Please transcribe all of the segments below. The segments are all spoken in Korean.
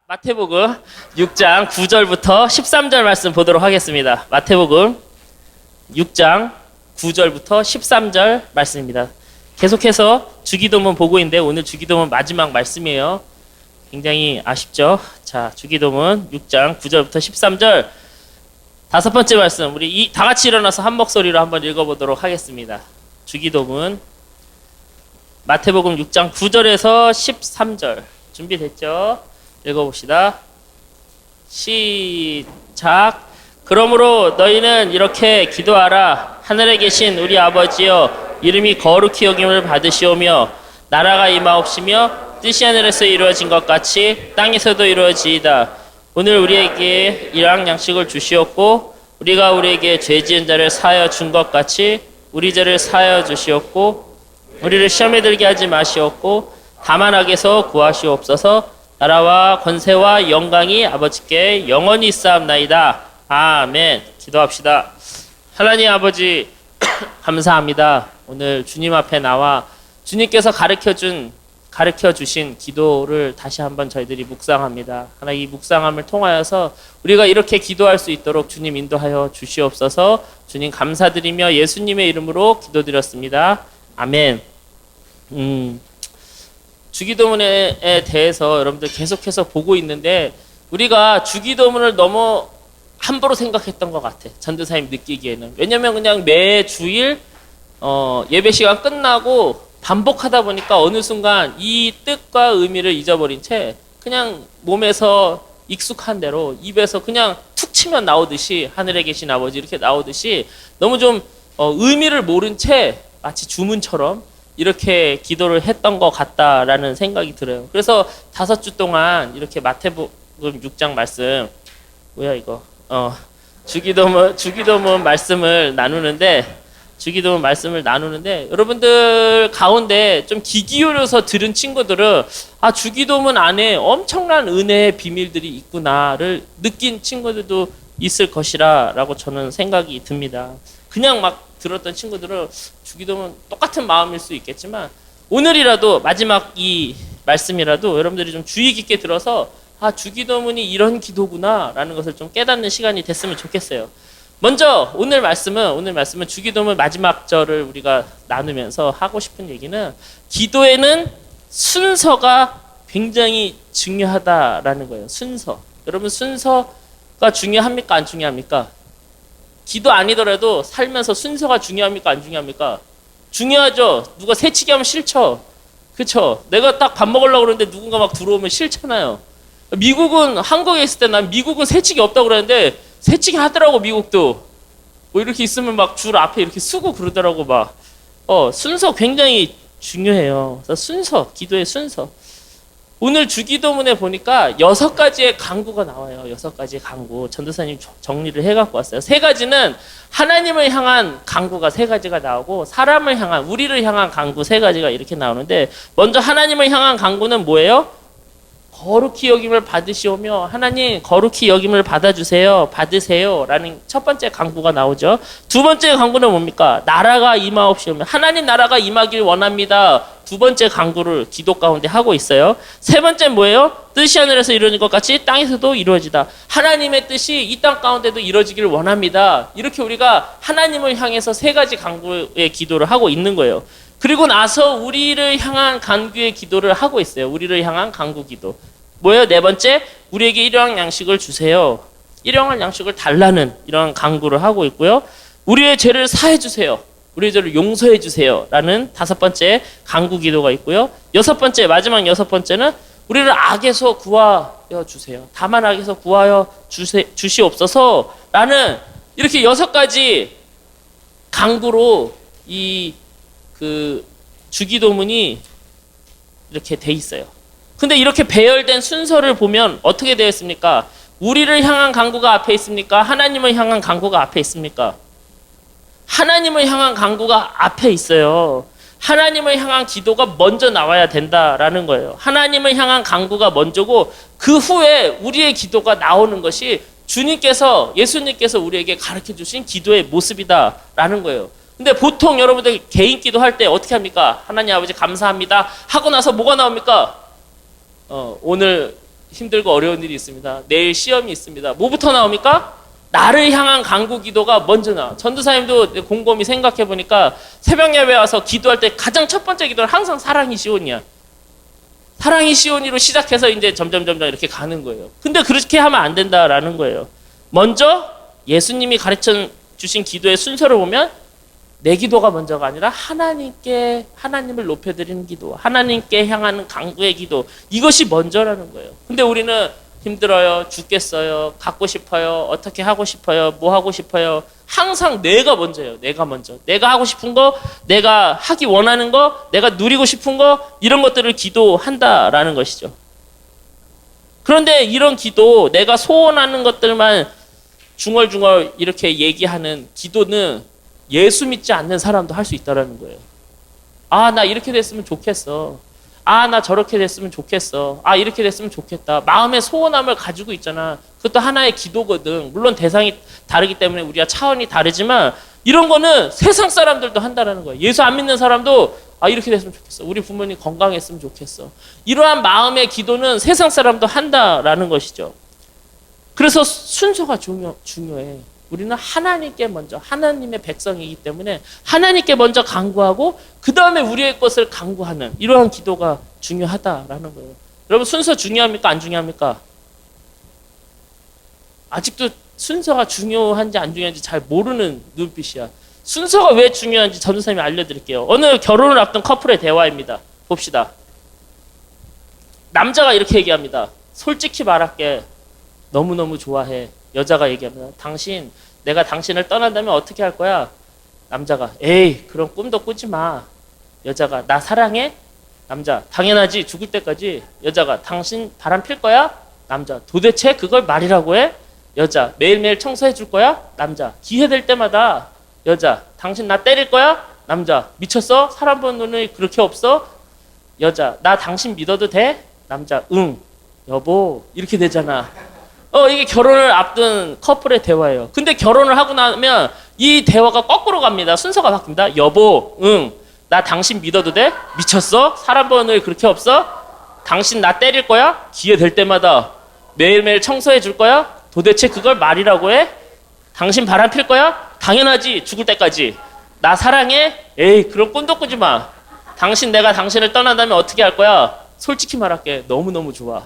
마태복음 6장 9절부터 13절 말씀 보도록 하겠습니다. 마태복음 6장 9절부터 13절 말씀입니다. 계속해서 주기도문 보고 있는데 오늘 주기도문 마지막 말씀이에요. 굉장히 아쉽죠? 자, 주기도문 6장 9절부터 13절 다섯 번째 말씀, 우리 다 같이 일어나서 한 목소리로 한번 읽어보도록 하겠습니다. 주기도문 마태복음 6장 9절에서 13절 준비됐죠? 읽어봅시다. 시작. 그러므로 너희는 이렇게 기도하라. 하늘에 계신 우리 아버지여, 이름이 거룩히 여김을 받으시오며 나라가 임하옵시며 뜻이 하늘에서 이루어진 것 같이 땅에서도 이루어지이다. 오늘 우리에게 일용 양식을 주시옵고 우리가 우리에게 죄 지은 자를 사하여 준 것 같이 우리 죄를 사하여 주시옵고 우리를 시험에 들게 하지 마시옵고 다만 악에서 구하시옵소서. 나라와 권세와 영광이 아버지께 영원히 있사옵나이다. 아멘. 기도합시다. 하나님 아버지 감사합니다. 오늘 주님 앞에 나와 주님께서 가르쳐 주신 기도를 다시 한번 저희들이 묵상합니다. 하나님, 이 묵상함을 통하여서 우리가 이렇게 기도할 수 있도록 주님 인도하여 주시옵소서. 주님 감사드리며 예수님의 이름으로 기도드렸습니다. 아멘. 주기도문에 대해서 여러분들 계속해서 보고 있는데 우리가 주기도문을 너무 함부로 생각했던 것 같아. 전도사님 느끼기에는. 왜냐면 그냥 매 주일 예배 시간 끝나고 반복하다 보니까 어느 순간 이 뜻과 의미를 잊어버린 채 그냥 몸에서 익숙한 대로 입에서 그냥 툭 치면 나오듯이 하늘에 계신 아버지 이렇게 나오듯이 너무 좀 의미를 모른 채 마치 주문처럼 이렇게 기도를 했던 것 같다라는 생각이 들어요. 그래서 5주 동안 이렇게 마태복음 6장 말씀, 뭐야 이거? 주기도문 말씀을 나누는데, 여러분들 가운데 좀 귀 기울여서 들은 친구들은 주기도문 안에 엄청난 은혜의 비밀들이 있구나를 느낀 친구들도 있을 것이라고 저는 생각이 듭니다. 그냥 막 들었던 친구들은 주기도문 똑같은 마음일 수 있겠지만 오늘이라도 마지막 이 말씀이라도 여러분들이 좀 주의 깊게 들어서 주기도문이 이런 기도구나 라는 것을 좀 깨닫는 시간이 됐으면 좋겠어요. 먼저 오늘 말씀은 주기도문 마지막 절을 우리가 나누면서 하고 싶은 얘기는 기도에는 순서가 굉장히 중요하다라는 거예요. 순서. 여러분 순서가 중요합니까? 안 중요합니까? 기도 아니더라도 살면서 순서가 중요합니까? 안 중요합니까? 중요하죠. 누가 새치기 하면 싫죠. 그쵸? 내가 딱 밥 먹으려고 그러는데 누군가 막 들어오면 싫잖아요. 한국에 있을 때 난 미국은 새치기 없다고 그러는데 새치기 하더라고. 미국도 뭐 이렇게 있으면 막 줄 앞에 이렇게 쓰고 그러더라고. 막 순서 굉장히 중요해요. 순서, 기도의 순서. 오늘 주기도문에 보니까 6가지의 강구가 나와요. 6가지의 강구. 전도사님 정리를 해갖고 왔어요. 3가지는 하나님을 향한 강구가 3가지가 나오고 사람을 향한, 우리를 향한 강구 3가지가 이렇게 나오는데 먼저 하나님을 향한 강구는 뭐예요? 거룩히 여김을 받으시오며 하나님 거룩히 여김을 받으세요 라는 첫 번째 강구가 나오죠. 두 번째 강구는 뭡니까? 나라가 임하옵시오며 하나님 나라가 임하길 원합니다. 두 번째 강구를 기도 가운데 하고 있어요. 세 번째는 뭐예요? 뜻이 하늘에서 이루어진 것 같이 땅에서도 이루어지다. 하나님의 뜻이 이 땅 가운데도 이루어지기를 원합니다. 이렇게 우리가 하나님을 향해서 3가지 강구의 기도를 하고 있는 거예요. 그리고 나서 우리를 향한 간구의 기도를 하고 있어요. 우리를 향한 간구 기도. 뭐예요? 4번째, 우리에게 일용 양식을 주세요. 일용할 양식을 달라는 이런 간구를 하고 있고요. 우리의 죄를 사해 주세요. 우리의 죄를 용서해 주세요. 라는 5번째 간구 기도가 있고요. 6번째, 마지막 6번째는 우리를 악에서 구하여 주세요. 다만 악에서 구하여 주시옵소서. 라는 이렇게 6가지 간구로 주기도문이 이렇게 돼 있어요. 근데 이렇게 배열된 순서를 보면 어떻게 되어 있습니까? 우리를 향한 간구가 앞에 있습니까? 하나님을 향한 간구가 앞에 있습니까? 하나님을 향한 간구가 앞에 있어요. 하나님을 향한 기도가 먼저 나와야 된다라는 거예요. 하나님을 향한 간구가 먼저고 그 후에 우리의 기도가 나오는 것이 예수님께서 우리에게 가르쳐 주신 기도의 모습이다라는 거예요. 근데 보통 여러분들 개인 기도할 때 어떻게 합니까? 하나님 아버지 감사합니다 하고 나서 뭐가 나옵니까? 오늘 힘들고 어려운 일이 있습니다. 내일 시험이 있습니다. 뭐부터 나옵니까? 나를 향한 간구 기도가 먼저 나와. 전도사님도 곰곰이 생각해 보니까 새벽 예배 와서 기도할 때 가장 첫 번째 기도는 항상 사랑이 시온이야. 사랑이 시온이로 시작해서 이제 점점 이렇게 가는 거예요. 근데 그렇게 하면 안 된다라는 거예요. 먼저 예수님이 가르쳐 주신 기도의 순서를 보면 내 기도가 먼저가 아니라 하나님을 높여드리는 기도, 하나님께 향하는 간구의 기도, 이것이 먼저라는 거예요. 근데 우리는 힘들어요, 죽겠어요, 갖고 싶어요, 어떻게 하고 싶어요, 뭐 하고 싶어요. 항상 내가 먼저예요. 내가 먼저. 내가 하고 싶은 거, 내가 하기 원하는 거, 내가 누리고 싶은 거, 이런 것들을 기도한다라는 것이죠. 그런데 이런 기도, 내가 소원하는 것들만 중얼중얼 이렇게 얘기하는 기도는 예수 믿지 않는 사람도 할 수 있다라는 거예요. 아, 나 이렇게 됐으면 좋겠어. 아, 나 저렇게 됐으면 좋겠어. 아, 이렇게 됐으면 좋겠다. 마음의 소원함을 가지고 있잖아. 그것도 하나의 기도거든. 물론 대상이 다르기 때문에 우리가 차원이 다르지만 이런 거는 세상 사람들도 한다라는 거예요. 예수 안 믿는 사람도 아, 이렇게 됐으면 좋겠어. 우리 부모님 건강했으면 좋겠어. 이러한 마음의 기도는 세상 사람도 한다라는 것이죠. 그래서 순서가 중요해. 우리는 하나님께 먼저, 하나님의 백성이기 때문에 하나님께 먼저 간구하고 그 다음에 우리의 것을 간구하는 이러한 기도가 중요하다라는 거예요. 여러분 순서 중요합니까? 안 중요합니까? 아직도 순서가 중요한지 안 중요한지 잘 모르는 눈빛이야. 순서가 왜 중요한지 전도사님이 알려드릴게요. 어느 결혼을 앞둔 커플의 대화입니다. 봅시다. 남자가 이렇게 얘기합니다. 솔직히 말할게. 너무너무 좋아해. 여자가 얘기합니다. 내가 당신을 떠난다면 어떻게 할 거야? 남자가, 에이, 그런 꿈도 꾸지 마. 여자가, 나 사랑해? 남자, 당연하지. 죽을 때까지. 여자가, 당신 바람 필 거야? 남자, 도대체 그걸 말이라고 해? 여자, 매일매일 청소해 줄 거야? 남자, 기회 될 때마다. 여자, 당신 나 때릴 거야? 남자, 미쳤어? 사람 보는 눈이 그렇게 없어? 여자, 나 당신 믿어도 돼? 남자, 응. 여보, 이렇게 되잖아. 이게 결혼을 앞둔 커플의 대화예요. 근데 결혼을 하고 나면 이 대화가 거꾸로 갑니다. 순서가 바뀝니다. 여보, 응. 나 당신 믿어도 돼? 미쳤어? 사람 보는 눈이 그렇게 없어? 당신 나 때릴 거야? 기회 될 때마다. 매일매일 청소해 줄 거야? 도대체 그걸 말이라고 해? 당신 바람 필 거야? 당연하지. 죽을 때까지. 나 사랑해? 에이, 그런 꿈도 꾸지 마. 내가 당신을 떠난다면 어떻게 할 거야? 솔직히 말할게. 너무너무 좋아.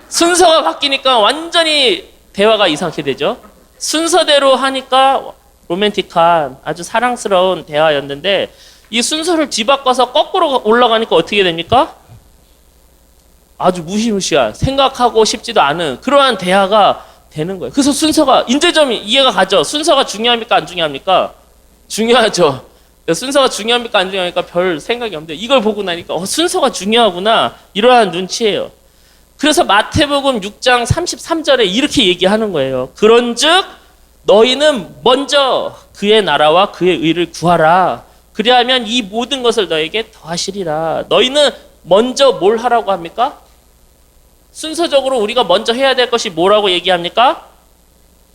순서가 바뀌니까 완전히 대화가 이상하게 되죠. 순서대로 하니까 로맨틱한 아주 사랑스러운 대화였는데 이 순서를 뒤바꿔서 거꾸로 올라가니까 어떻게 됩니까? 아주 무시무시한, 생각하고 싶지도 않은 그러한 대화가 되는 거예요. 그래서 순서가 이제 좀 이해가 가죠. 순서가 중요합니까? 안 중요합니까? 중요하죠. 순서가 중요합니까? 안 중요합니까? 별 생각이 없는데 이걸 보고 나니까 순서가 중요하구나. 이러한 눈치예요. 그래서 마태복음 6장 33절에 이렇게 얘기하는 거예요. 그런즉 너희는 먼저 그의 나라와 그의 의를 구하라. 그리하면 이 모든 것을 너에게 더하시리라. 너희는 먼저 뭘 하라고 합니까? 순서적으로 우리가 먼저 해야 될 것이 뭐라고 얘기합니까?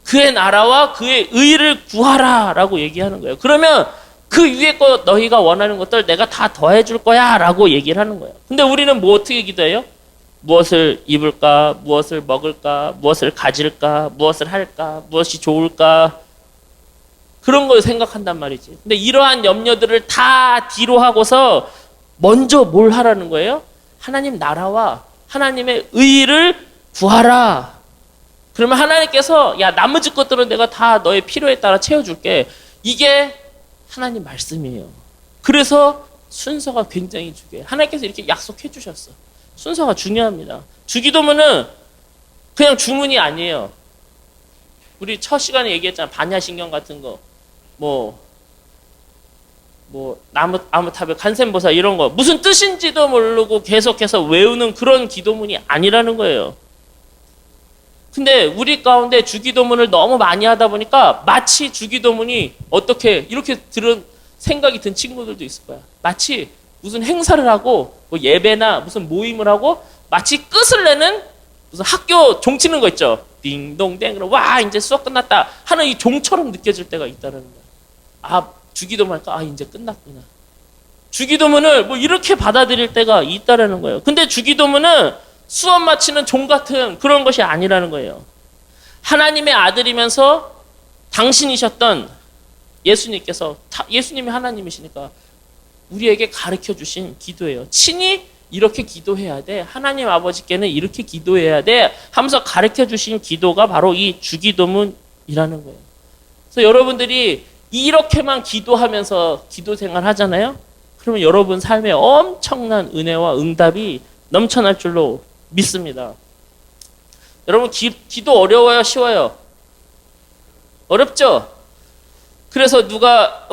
그의 나라와 그의 의를 구하라 라고 얘기하는 거예요. 그러면 그 위에 것 너희가 원하는 것들 내가 다 더해줄 거야 라고 얘기를 하는 거예요. 근데 우리는 뭐 어떻게 기도해요? 무엇을 입을까? 무엇을 먹을까? 무엇을 가질까? 무엇을 할까? 무엇이 좋을까? 그런 걸 생각한단 말이지. 근데 이러한 염려들을 다 뒤로 하고서 먼저 뭘 하라는 거예요? 하나님 나라와 하나님의 의를 구하라. 그러면 하나님께서 야 나머지 것들은 내가 다 너의 필요에 따라 채워줄게. 이게 하나님 말씀이에요. 그래서 순서가 굉장히 중요해요. 하나님께서 이렇게 약속해 주셨어. 순서가 중요합니다. 주기도문은 그냥 주문이 아니에요. 우리 첫 시간에 얘기했잖아. 반야신경 같은 거. 나무탑에 간센보살 이런 거. 무슨 뜻인지도 모르고 계속해서 외우는 그런 기도문이 아니라는 거예요. 근데 우리 가운데 주기도문을 너무 많이 하다 보니까 마치 주기도문이 어떻게 이렇게 들은 생각이 든 친구들도 있을 거야. 마치 무슨 행사를 하고 뭐 예배나 무슨 모임을 하고 마치 끝을 내는 무슨 학교 종 치는 거 있죠. 딩동댕 그럼 와 이제 수업 끝났다 하는 이 종처럼 느껴질 때가 있다는 거야. 아 주기도문 할까? 아 이제 끝났구나. 주기도문을 뭐 이렇게 받아들일 때가 있다라는 거예요. 근데 주기도문은 수업 마치는 종 같은 그런 것이 아니라는 거예요. 하나님의 아들이면서 당신이셨던 예수님께서, 예수님이 하나님이시니까 우리에게 가르쳐 주신 기도예요. 친히 이렇게 기도해야 돼. 하나님 아버지께는 이렇게 기도해야 돼. 하면서 가르쳐 주신 기도가 바로 이 주기도문이라는 거예요. 그래서 여러분들이 이렇게만 기도하면서 기도 생활 하잖아요. 그러면 여러분 삶에 엄청난 은혜와 응답이 넘쳐날 줄로 믿습니다. 여러분 기도 어려워요? 쉬워요? 어렵죠? 그래서 누가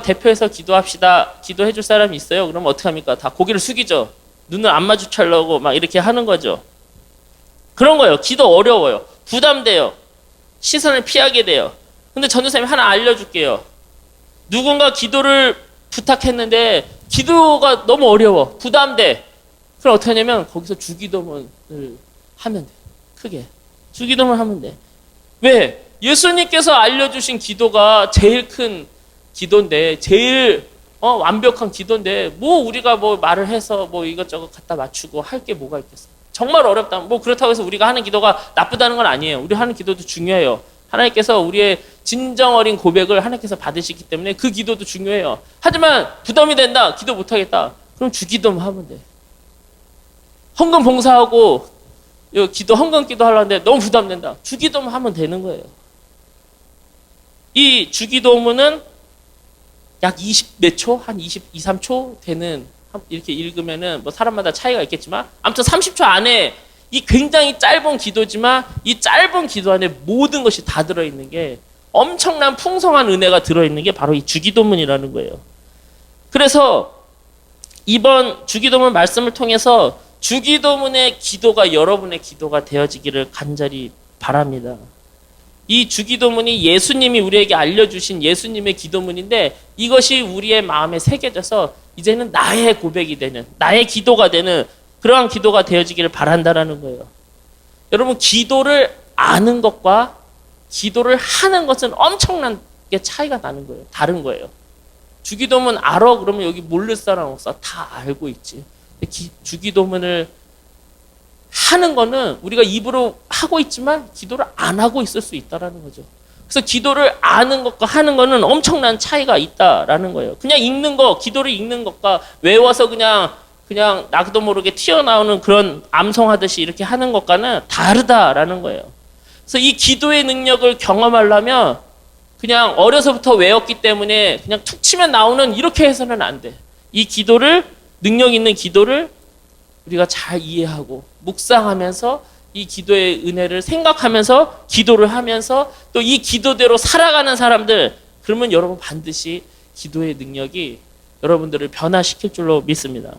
대표해서 기도합시다. 기도해 줄 사람이 있어요? 그럼 어떻게 합니까? 다 고개를 숙이죠. 눈을 안 마주치려고 막 이렇게 하는 거죠. 그런 거예요. 기도 어려워요. 부담돼요. 시선을 피하게 돼요. 근데 전도사님이 하나 알려줄게요. 누군가 기도를 부탁했는데 기도가 너무 어려워. 부담돼. 그럼 어떻게 하냐면 거기서 주기도문을 하면 돼. 크게. 주기도문을 하면 돼. 왜? 예수님께서 알려주신 기도가 제일 큰 기도인데, 제일 완벽한 기도인데, 뭐 우리가 뭐 말을 해서 뭐 이것저것 갖다 맞추고 할 게 뭐가 있겠어. 정말 어렵다. 뭐 그렇다고 해서 우리가 하는 기도가 나쁘다는 건 아니에요. 우리 하는 기도도 중요해요. 하나님께서 우리의 진정 어린 고백을 하나님께서 받으시기 때문에 그 기도도 중요해요. 하지만 부담이 된다. 기도 못하겠다. 그럼 주기도문 하면 돼. 헌금 봉사하고 헌금 기도 하려는데 너무 부담된다. 주기도문 하면 되는 거예요. 이 주기도문은 약 20 몇 초? 한 22, 3초 되는, 이렇게 읽으면은 뭐 사람마다 차이가 있겠지만, 아무튼 30초 안에 이 굉장히 짧은 기도지만 이 짧은 기도 안에 모든 것이 다 들어있는 게, 엄청난 풍성한 은혜가 들어있는 게 바로 이 주기도문이라는 거예요. 그래서 이번 주기도문 말씀을 통해서 주기도문의 기도가 여러분의 기도가 되어지기를 간절히 바랍니다. 이 주기도문이 예수님이 우리에게 알려주신 예수님의 기도문인데, 이것이 우리의 마음에 새겨져서 이제는 나의 고백이 되는, 나의 기도가 되는 그러한 기도가 되어지기를 바란다라는 거예요. 여러분, 기도를 아는 것과 기도를 하는 것은 엄청나게 차이가 나는 거예요. 다른 거예요. 주기도문 알아? 그러면 여기 모를 사람 없어. 다 알고 있지. 주기도문을 하는 거는 우리가 입으로 하고 있지만 기도를 안 하고 있을 수 있다라는 거죠. 그래서 기도를 아는 것과 하는 거는 엄청난 차이가 있다라는 거예요. 그냥 읽는 거, 기도를 읽는 것과 외워서 그냥 나도 모르게 튀어나오는 그런 암송하듯이 이렇게 하는 것과는 다르다라는 거예요. 그래서 이 기도의 능력을 경험하려면 그냥 어려서부터 외웠기 때문에 그냥 툭 치면 나오는 이렇게 해서는 안 돼. 이 기도를, 능력 있는 기도를 우리가 잘 이해하고 묵상하면서 이 기도의 은혜를 생각하면서 기도를 하면서 또 이 기도대로 살아가는 사람들, 그러면 여러분 반드시 기도의 능력이 여러분들을 변화시킬 줄로 믿습니다.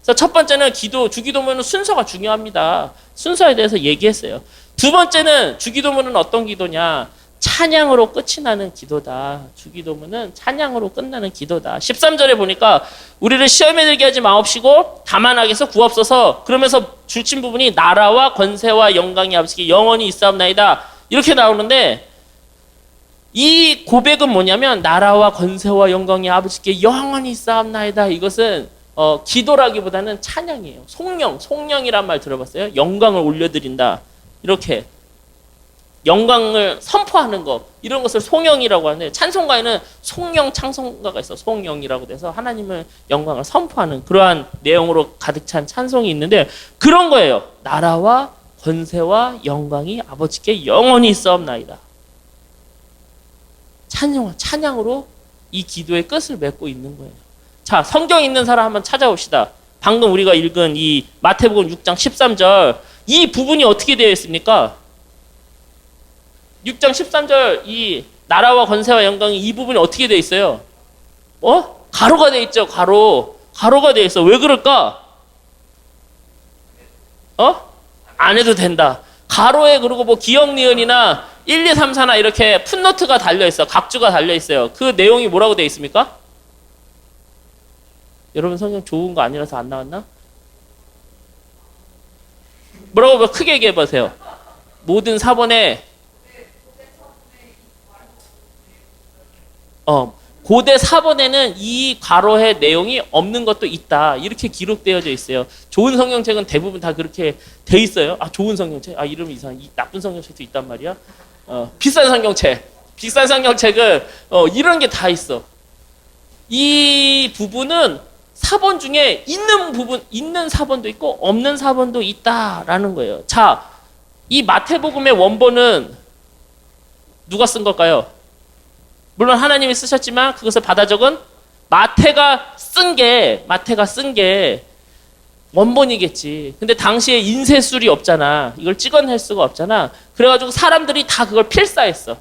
그래서 첫 번째는 주기도문은 순서가 중요합니다. 순서에 대해서 얘기했어요. 두 번째는 주기도문은 어떤 기도냐? 찬양으로 끝이 나는 기도다. 주기도문은 찬양으로 끝나는 기도다. 13절에 보니까 우리를 시험에 들게 하지 마옵시고 다만 악에서 구하옵소서. 그러면서 줄친 부분이 나라와 권세와 영광이 아버지께 영원히 있사옵나이다. 이렇게 나오는데, 이 고백은 뭐냐면 나라와 권세와 영광이 아버지께 영원히 있사옵나이다. 이것은 기도라기보다는 찬양이에요. 송영이란 말 들어봤어요? 영광을 올려드린다. 이렇게 영광을 선포하는 것, 이런 것을 송영이라고 하는데, 찬송가에는 송영 찬송가가 있어. 송영이라고 돼서 하나님을 영광을 선포하는 그러한 내용으로 가득 찬 찬송이 있는데, 그런 거예요. 나라와 권세와 영광이 아버지께 영원히 있사옵나이다. 찬양으로 이 기도의 끝을 맺고 있는 거예요. 자, 성경 있는 사람 한번 찾아봅시다. 방금 우리가 읽은 이 마태복음 6장 13절, 이 부분이 어떻게 되어 있습니까? 6장 13절 이 나라와 권세와 영광이 이 부분이 어떻게 되어 있어요? 가로가 되어 있죠. 가로가 되어 있어. 왜 그럴까? 안 해도 된다. 가로에 그리고 뭐 기억 니은이나 1, 2, 3, 4나 이렇게 풋노트가 달려 있어. 각주가 달려 있어요. 그 내용이 뭐라고 되어 있습니까? 여러분 성경 좋은 거 아니라서 안 나왔나? 뭐라고 크게 얘기해 보세요. 모든 사본에 고대 사본에는 이 괄호의 내용이 없는 것도 있다. 이렇게 기록되어져 있어요. 좋은 성경책은 대부분 다 그렇게 돼 있어요. 아, 좋은 성경책? 아, 이름이 이상해. 나쁜 성경책도 있단 말이야. 비싼 성경책. 비싼 성경책은 이런 게 다 있어. 이 부분은 사본 중에 있는 사본도 있고 없는 사본도 있다라는 거예요. 자, 이 마태복음의 원본은 누가 쓴 걸까요? 물론 하나님이 쓰셨지만 그것을 받아 적은 마태가 쓴 게 원본이겠지. 근데 당시에 인쇄술이 없잖아. 이걸 찍어낼 수가 없잖아. 그래가지고 사람들이 다 그걸 필사했어.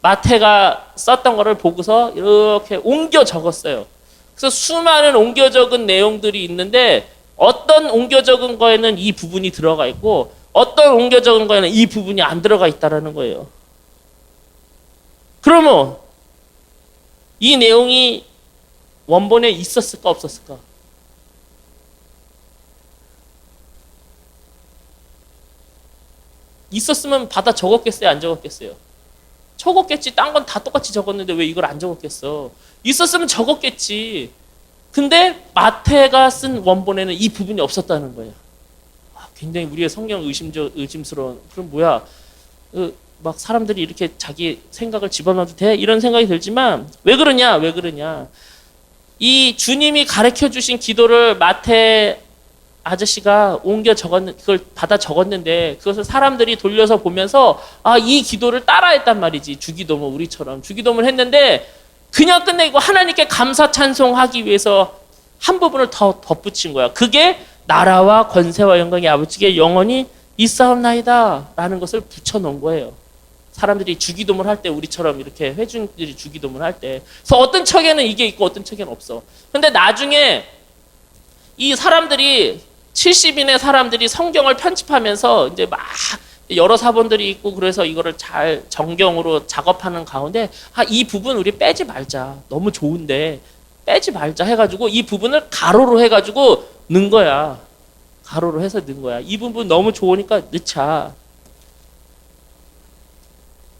마태가 썼던 거를 보고서 이렇게 옮겨 적었어요. 그래서 수많은 옮겨 적은 내용들이 있는데 어떤 옮겨 적은 거에는 이 부분이 들어가 있고 어떤 옮겨 적은 거에는 이 부분이 안 들어가 있다라는 거예요. 그러면 이 내용이 원본에 있었을까 없었을까? 있었으면 받아 적었겠어요? 안 적었겠어요? 적었겠지. 딴 건 다 똑같이 적었는데 왜 이걸 안 적었겠어? 있었으면 적었겠지. 근데 마태가 쓴 원본에는 이 부분이 없었다는 거예요. 굉장히 우리의 성경 의심스러운. 그럼 뭐야? 막 사람들이 이렇게 자기 생각을 집어넣어도 돼? 이런 생각이 들지만 왜 그러냐? 이 주님이 가르쳐 주신 기도를 마태 아저씨가 그걸 받아 적었는데 그것을 사람들이 돌려서 보면서 이 기도를 따라했단 말이지. 주기도문 우리처럼 주기도문을 했는데 그냥 끝내고 하나님께 감사 찬송하기 위해서 한 부분을 더 덧붙인 거야. 그게 나라와 권세와 영광이 아버지께 영원히 있사옵나이다 라는 것을 붙여놓은 거예요. 사람들이 주기도문 할 때 우리처럼 이렇게 회중들이 주기도문 할 때. 그래서 어떤 척에는 이게 있고 어떤 척에는 없어. 근데 나중에 이 사람들이 70인의 사람들이 성경을 편집하면서 이제 막 여러 사본들이 있고 그래서 이거를 잘 정경으로 작업하는 가운데 이 부분 우리 빼지 말자. 너무 좋은데 빼지 말자 해가지고 이 부분을 가로로 해가지고 넣은 거야. 가로로 해서 넣은 거야. 이 부분 너무 좋으니까 넣자.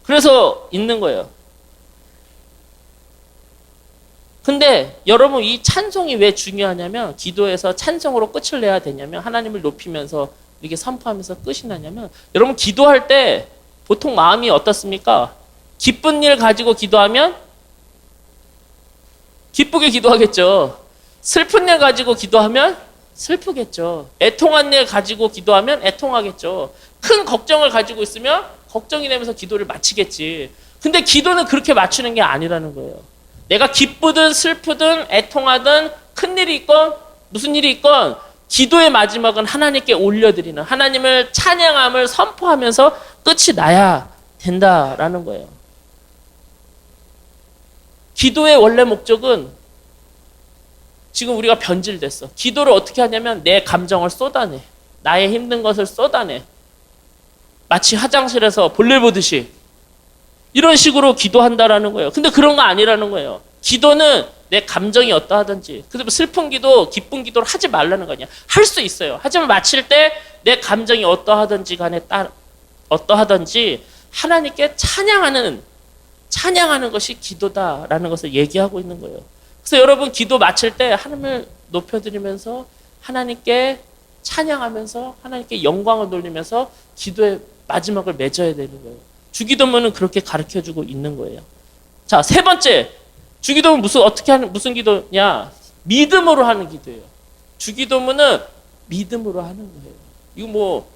그래서 있는 거예요. 근데 여러분 이 찬송이 왜 중요하냐면 기도에서 찬송으로 끝을 내야 되냐면 하나님을 높이면서 이렇게 선포하면서 끝이 나냐면 여러분 기도할 때 보통 마음이 어떻습니까? 기쁜 일 가지고 기도하면 기쁘게 기도하겠죠. 슬픈 일 가지고 기도하면 슬프겠죠. 애통한 일 가지고 기도하면 애통하겠죠. 큰 걱정을 가지고 있으면 걱정이 되면서 기도를 마치겠지. 근데 기도는 그렇게 맞추는 게 아니라는 거예요. 내가 기쁘든 슬프든 애통하든 큰 일이 있건 무슨 일이 있건 기도의 마지막은 하나님께 올려드리는 하나님을 찬양함을 선포하면서 끝이 나야 된다라는 거예요. 기도의 원래 목적은 지금 우리가 변질됐어. 기도를 어떻게 하냐면 내 감정을 쏟아내. 나의 힘든 것을 쏟아내. 마치 화장실에서 볼일 보듯이 이런 식으로 기도한다라는 거예요. 근데 그런 거 아니라는 거예요. 기도는 내 감정이 어떠하든지 그래서 슬픈 기도, 기쁜 기도를 하지 말라는 거 아니야. 할 수 있어요. 하지만 마칠 때 내 감정이 어떠하든지 간에 어떠하든지 하나님께 찬양하는 것이 기도다라는 것을 얘기하고 있는 거예요. 그래서 여러분 기도 마칠 때 하나님을 높여드리면서 하나님께 찬양하면서 하나님께 영광을 돌리면서 기도의 마지막을 맺어야 되는 거예요. 주기도문은 그렇게 가르쳐주고 있는 거예요. 자, 세 번째 주기도문 무슨 기도냐? 믿음으로 하는 기도예요. 주기도문은 믿음으로 하는 거예요. 이거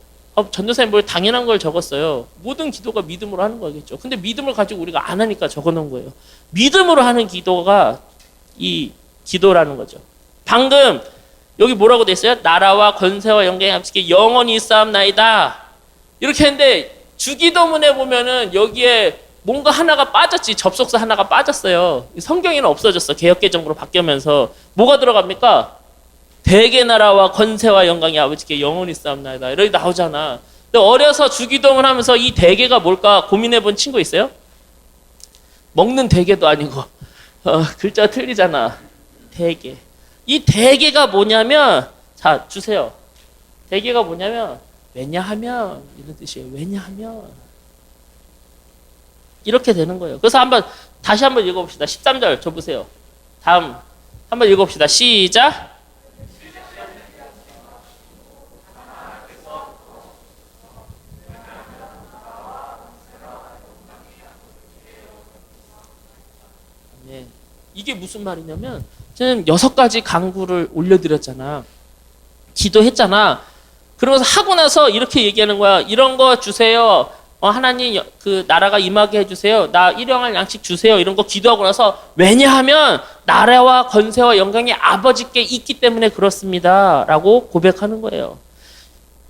전도사님 뭘 당연한 걸 적었어요. 모든 기도가 믿음으로 하는 거겠죠. 근데 믿음을 가지고 우리가 안 하니까 적어놓은 거예요. 믿음으로 하는 기도가 이 기도라는 거죠. 방금 여기 뭐라고 돼 있어요? 나라와 권세와 영광이 아버지께 영원히 있사옵나이다. 이렇게 했는데 주기도문에 보면은 여기에 뭔가 하나가 빠졌지. 접속사 하나가 빠졌어요. 성경에는 없어졌어. 개역개정으로 바뀌면서 뭐가 들어갑니까? 대개 나라와 권세와 영광이 아버지께 영원히 있사옵나이다. 이렇게 나오잖아. 근데 어려서 주기도문 하면서 이 대개가 뭘까 고민해 본 친구 있어요? 먹는 대개도 아니고 글자 틀리잖아. 대개. 이 대개가 뭐냐면 자 주세요. 대개가 뭐냐면 왜냐하면 이런 뜻이에요. 왜냐하면 이렇게 되는 거예요. 그래서 한번 다시 한번 읽어봅시다. 13절 저 보세요. 다음 한번 읽어봅시다. 시작. 네. 이게 무슨 말이냐면 저는 6가지 강구를 올려드렸잖아. 기도했잖아. 그러면서 하고 나서 이렇게 얘기하는 거야. 이런 거 주세요. 하나님 그 나라가 임하게 해주세요. 나 일용할 양식 주세요. 이런 거 기도하고 나서 왜냐하면 나라와 권세와 영광이 아버지께 있기 때문에 그렇습니다. 라고 고백하는 거예요.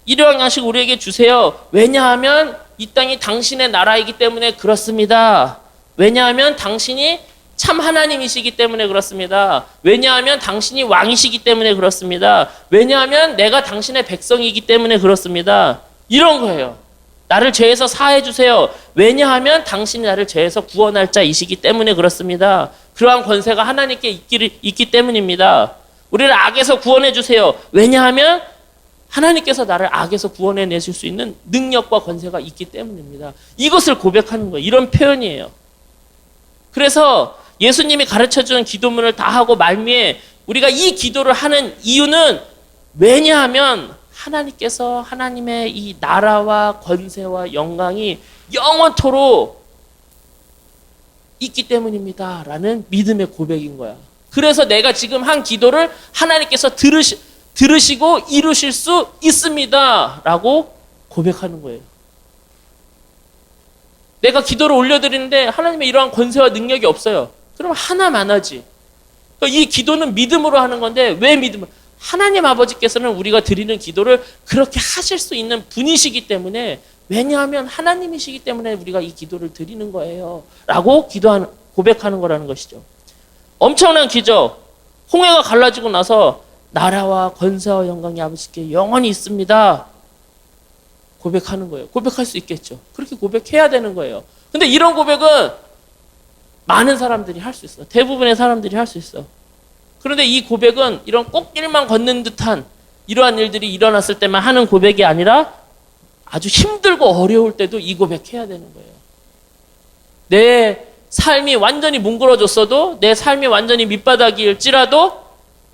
일용할 양식 우리에게 주세요. 왜냐하면 이 땅이 당신의 나라이기 때문에 그렇습니다. 왜냐하면 당신이 참 하나님이시기 때문에 그렇습니다. 왜냐하면 당신이 왕이시기 때문에 그렇습니다. 왜냐하면 내가 당신의 백성이기 때문에 그렇습니다. 이런 거예요. 나를 죄에서 사해 주세요. 왜냐하면 당신이 나를 죄에서 구원할 자이시기 때문에 그렇습니다. 그러한 권세가 하나님께 있기 때문입니다. 우리를 악에서 구원해 주세요. 왜냐하면 하나님께서 나를 악에서 구원해 내실 수 있는 능력과 권세가 있기 때문입니다. 이것을 고백하는 거예요. 이런 표현이에요. 그래서 예수님이 가르쳐주는 기도문을 다 하고 말미에 우리가 이 기도를 하는 이유는 왜냐하면 하나님께서 하나님의 이 나라와 권세와 영광이 영원토록 있기 때문입니다. 라는 믿음의 고백인 거야. 그래서 내가 지금 한 기도를 하나님께서 들으시고 이루실 수 있습니다. 라고 고백하는 거예요. 내가 기도를 올려드리는데 하나님의 이러한 권세와 능력이 없어요. 그럼 하나만 하지. 그러니까 이 기도는 믿음으로 하는 건데 왜 믿음을? 하나님 아버지께서는 우리가 드리는 기도를 그렇게 하실 수 있는 분이시기 때문에 왜냐하면 하나님이시기 때문에 우리가 이 기도를 드리는 거예요. 라고 고백하는 거라는 것이죠. 엄청난 기적. 홍해가 갈라지고 나서 나라와 권세와 영광이 아버지께 영원히 있습니다. 고백하는 거예요. 고백할 수 있겠죠. 그렇게 고백해야 되는 거예요. 근데 이런 고백은 많은 사람들이 할 수 있어. 대부분의 사람들이 할 수 있어. 그런데 이 고백은 이런 꽃길만 걷는 듯한 이러한 일들이 일어났을 때만 하는 고백이 아니라 아주 힘들고 어려울 때도 이 고백해야 되는 거예요. 내 삶이 완전히 뭉그러졌어도 내 삶이 완전히 밑바닥일지라도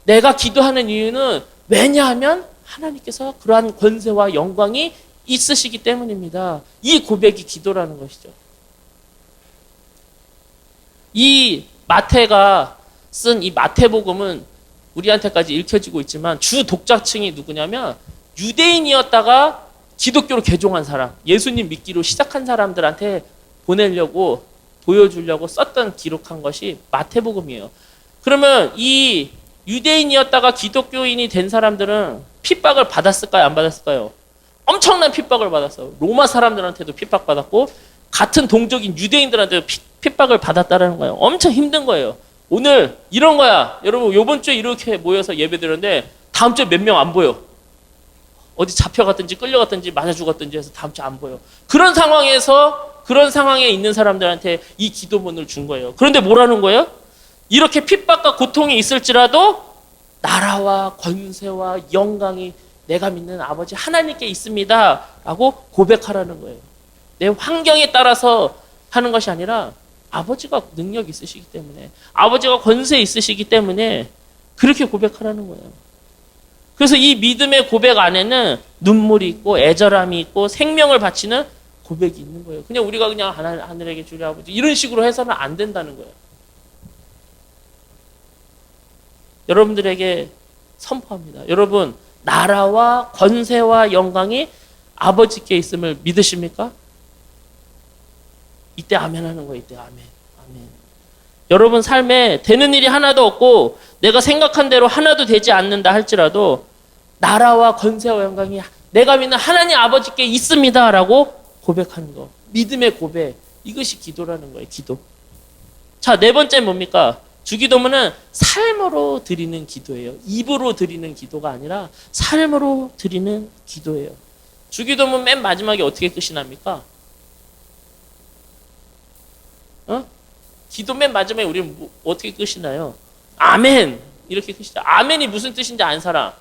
내가 기도하는 이유는 왜냐하면 하나님께서 그러한 권세와 영광이 있으시기 때문입니다. 이 고백이 기도라는 것이죠. 이 마태가 쓴 이 마태복음은 우리한테까지 읽혀지고 있지만 주 독자층이 누구냐면 유대인이었다가 기독교로 개종한 사람, 예수님 믿기로 시작한 사람들한테 보내려고 보여주려고 썼던 기록한 것이 마태복음이에요. 그러면 이 유대인이었다가 기독교인이 된 사람들은 핍박을 받았을까요? 안 받았을까요? 엄청난 핍박을 받았어요. 로마 사람들한테도 핍박받았고 같은 동족인 유대인들한테도 핍박을 받았다는 거예요. 엄청 힘든 거예요. 오늘 이런 거야. 여러분 이번 주에 이렇게 모여서 예배 드렸는데 다음 주에 몇 명 안 보여. 어디 잡혀갔든지 끌려갔든지 맞아 죽었든지 해서 다음 주에 안 보여. 그런 상황에 있는 사람들한테 이 기도문을 준 거예요. 그런데 뭐라는 거예요? 이렇게 핍박과 고통이 있을지라도 나라와 권세와 영광이 내가 믿는 아버지 하나님께 있습니다. 라고 고백하라는 거예요. 내 환경에 따라서 하는 것이 아니라 아버지가 능력 있으시기 때문에 아버지가 권세 있으시기 때문에 그렇게 고백하라는 거예요. 그래서 이 믿음의 고백 안에는 눈물이 있고 애절함이 있고 생명을 바치는 고백이 있는 거예요. 그냥 우리가 그냥 하늘에게 주리 아버지 이런 식으로 해서는 안 된다는 거예요. 여러분들에게 선포합니다. 여러분 나라와 권세와 영광이 아버지께 있음을 믿으십니까? 이때 아멘 하는 거예요. 이때 아멘. 아멘. 여러분 삶에 되는 일이 하나도 없고 내가 생각한 대로 하나도 되지 않는다 할지라도 나라와 권세와 영광이 내가 믿는 하나님 아버지께 있습니다. 라고 고백하는 거. 믿음의 고백. 이것이 기도라는 거예요. 기도. 자, 네 번째 뭡니까? 주기도문은 삶으로 드리는 기도예요. 입으로 드리는 기도가 아니라 삶으로 드리는 기도예요. 주기도문 맨 마지막에 어떻게 끝이 납니까? 기도 맨 마지막에 우리는 어떻게 끝이 나요? 아멘! 이렇게 끝이 나. 아멘이 무슨 뜻인지 아는 사람?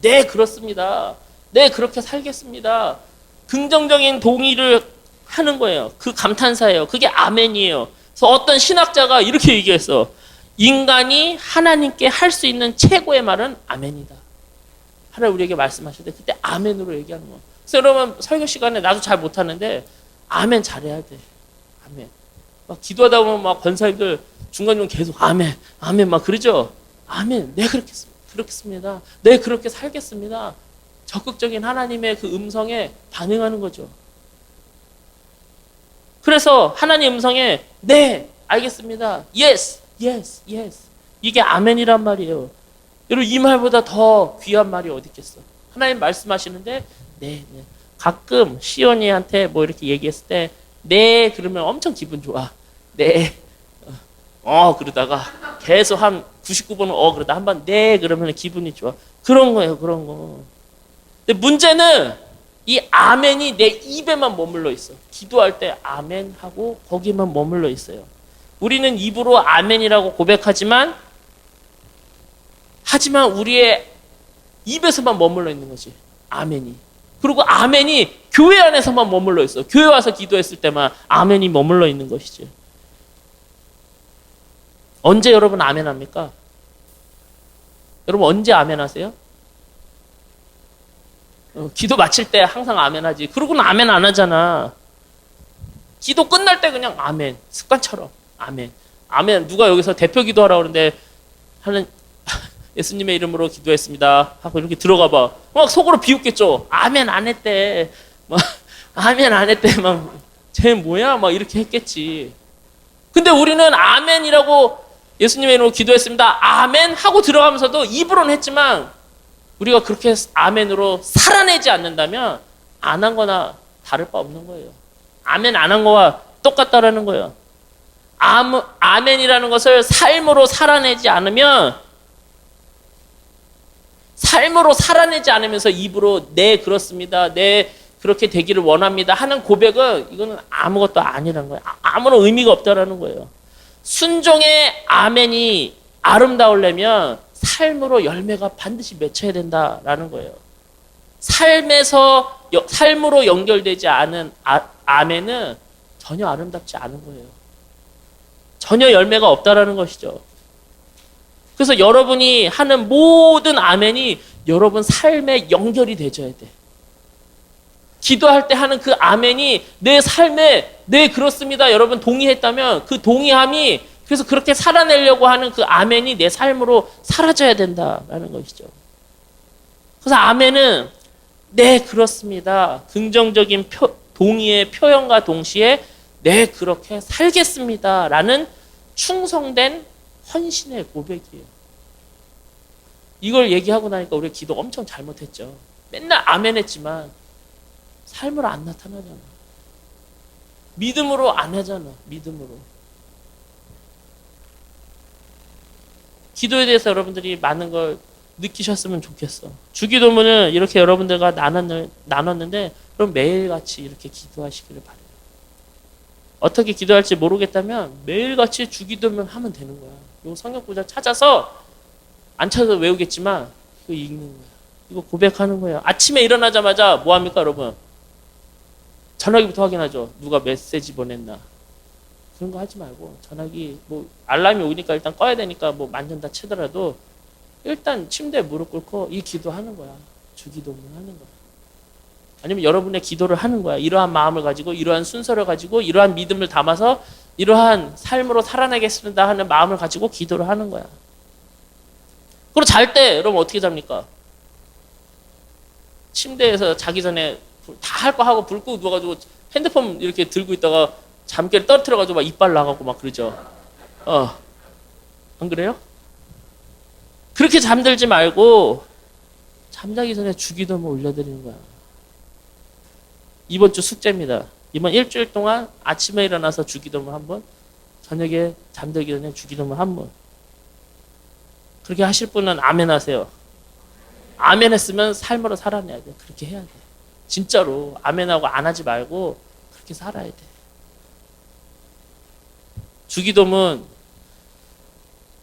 네, 그렇습니다. 네, 그렇게 살겠습니다. 긍정적인 동의를 하는 거예요. 그 감탄사예요. 그게 아멘이에요. 그래서 어떤 신학자가 이렇게 얘기했어. 인간이 하나님께 할 수 있는 최고의 말은 아멘이다. 하나님 우리에게 말씀하실 때 그때 아멘으로 얘기하는 거예요. 그래서 여러분 설교 시간에 나도 잘 못하는데 아멘 잘해야 돼. 아멘. 막 기도하다 보면 막 권사님들 중간중간 계속 아멘, 아멘 막 그러죠. 아멘. 네 그렇겠습니다. 네 그렇게 살겠습니다. 적극적인 하나님의 그 음성에 반응하는 거죠. 그래서 하나님 음성에 네 알겠습니다. yes, yes, yes. 이게 아멘이란 말이에요. 여러분 이 말보다 더 귀한 말이 어디 있겠어. 하나님 말씀하시는데 네, 네. 가끔 시온이한테 뭐 이렇게 얘기했을 때 네 그러면 엄청 기분 좋아. 네. 그러다가 계속 한 99번은 그러다 한번 네 그러면 기분이 좋아. 그런 거예요. 그런 거. 근데 문제는 이 아멘이 내 입에만 머물러 있어. 기도할 때 아멘 하고 거기만 머물러 있어요. 우리는 입으로 아멘이라고 고백하지만 우리의 입에서만 머물러 있는 거지. 아멘이. 그리고 아멘이 교회 안에서만 머물러 있어. 교회 와서 기도했을 때만 아멘이 머물러 있는 것이지. 언제 여러분 아멘 합니까? 여러분 언제 아멘 하세요? 기도 마칠 때 항상 아멘 하지. 그러고는 아멘 안 하잖아. 기도 끝날 때 그냥 아멘. 습관처럼. 아멘. 아멘. 누가 여기서 대표 기도하라고 그러는데 하는 예수님의 이름으로 기도했습니다. 하고 이렇게 들어가 봐. 막 속으로 비웃겠죠. 아멘 안 했대. 막 아멘 안 했대. 막 쟤 뭐야? 막 이렇게 했겠지. 근데 우리는 아멘이라고 예수님의 이름으로 기도했습니다. 아멘 하고 들어가면서도 입으로는 했지만 우리가 그렇게 아멘으로 살아내지 않는다면 안 한 거나 다를 바 없는 거예요. 아멘 안 한 거와 똑같다라는 거예요. 아멘이라는 것을 삶으로 살아내지 않으면서 입으로 네 그렇습니다. 네 그렇게 되기를 원합니다 하는 고백은 이거는 아무것도 아니라는 거예요. 아무런 의미가 없다라는 거예요. 순종의 아멘이 아름다우려면 삶으로 열매가 반드시 맺혀야 된다라는 거예요. 삶으로 연결되지 않은 아멘은 전혀 아름답지 않은 거예요. 전혀 열매가 없다라는 것이죠. 그래서 여러분이 하는 모든 아멘이 여러분 삶에 연결이 되어야 돼. 기도할 때 하는 그 아멘이 내 삶에 네 그렇습니다 여러분 동의했다면 그 동의함이 그래서 그렇게 살아내려고 하는 그 아멘이 내 삶으로 사라져야 된다라는 것이죠. 그래서 아멘은 네 그렇습니다 긍정적인 동의의 표현과 동시에 네 그렇게 살겠습니다 라는 충성된 헌신의 고백이에요. 이걸 얘기하고 나니까 우리 기도 엄청 잘못했죠. 맨날 아멘 했지만 삶으로 안 나타나잖아. 믿음으로 안 하잖아. 믿음으로. 기도에 대해서 여러분들이 많은 걸 느끼셨으면 좋겠어. 주기도문을 이렇게 여러분들과 나눴는데 그럼 매일같이 이렇게 기도하시기를 바래요. 어떻게 기도할지 모르겠다면 매일같이 주기도문 하면 되는 거야. 요 성경 구절 찾아서 안 찾아서 외우겠지만 이거 읽는 거야. 이거 고백하는 거야. 아침에 일어나자마자 뭐 합니까 여러분? 전화기부터 확인하죠. 누가 메시지 보냈나. 그런 거 하지 말고 전화기 뭐 알람이 오니까 일단 꺼야 되니까 뭐 만진다 치더라도 일단 침대에 무릎 꿇고 이 기도하는 거야. 주기도문 하는 거야. 아니면 여러분의 기도를 하는 거야. 이러한 마음을 가지고 이러한 순서를 가지고 이러한 믿음을 담아서 이러한 삶으로 살아내겠습니다 하는 마음을 가지고 기도를 하는 거야. 그리고 잘 때 여러분 어떻게 잡니까? 침대에서 자기 전에 다 할 거 하고 불 끄고 누워가지고 핸드폰 이렇게 들고 있다가 잠결 떨어뜨려가지고 막 이빨 나가고 막 그러죠. 안 그래요? 그렇게 잠들지 말고 잠자기 전에 주기도문 올려드리는 거야. 이번 주 숙제입니다. 이번 일주일 동안 아침에 일어나서 주기도문 한 번, 저녁에 잠들기 전에 주기도문 한 번. 그렇게 하실 분은 아멘 하세요. 아멘 했으면 삶으로 살아내야 돼. 그렇게 해야 돼. 진짜로 아멘하고 안 하지 말고 그렇게 살아야 돼. 주기도문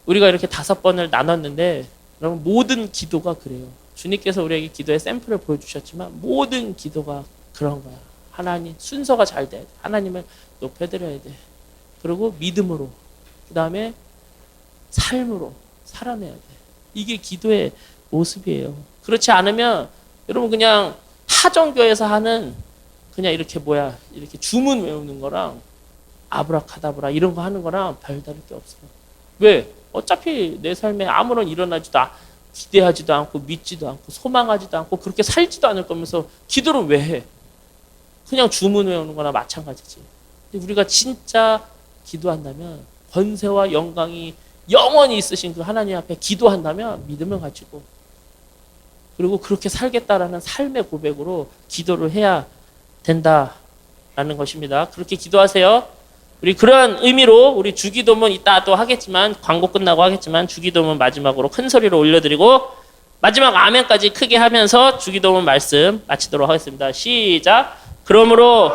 우리가 이렇게 5번을 나눴는데 여러분 모든 기도가 그래요. 주님께서 우리에게 기도의 샘플을 보여주셨지만 모든 기도가 그런 거야. 하나님 순서가 잘 돼야 돼. 하나님을 높여드려야 돼. 그리고 믿음으로, 그 다음에 삶으로 살아내야 돼. 이게 기도의 모습이에요. 그렇지 않으면 여러분 그냥 타종교에서 하는 그냥 이렇게 이렇게 주문 외우는 거랑 아브라카다브라 이런 거 하는 거랑 별다를 게 없어요. 왜? 어차피 내 삶에 아무런 일어나지도 기대하지도 않고 믿지도 않고 소망하지도 않고 그렇게 살지도 않을 거면서 기도를 왜 해? 그냥 주문 외우는 거나 마찬가지지. 근데 우리가 진짜 기도한다면 권세와 영광이 영원히 있으신 그 하나님 앞에 기도한다면 믿음을 가지고 그리고 그렇게 살겠다라는 삶의 고백으로 기도를 해야 된다라는 것입니다. 그렇게 기도하세요. 우리 그런 의미로 우리 주기도문 이따 또 하겠지만 광고 끝나고 하겠지만 주기도문 마지막으로 큰 소리로 올려드리고 마지막 아멘까지 크게 하면서 주기도문 말씀 마치도록 하겠습니다. 시작. 그러므로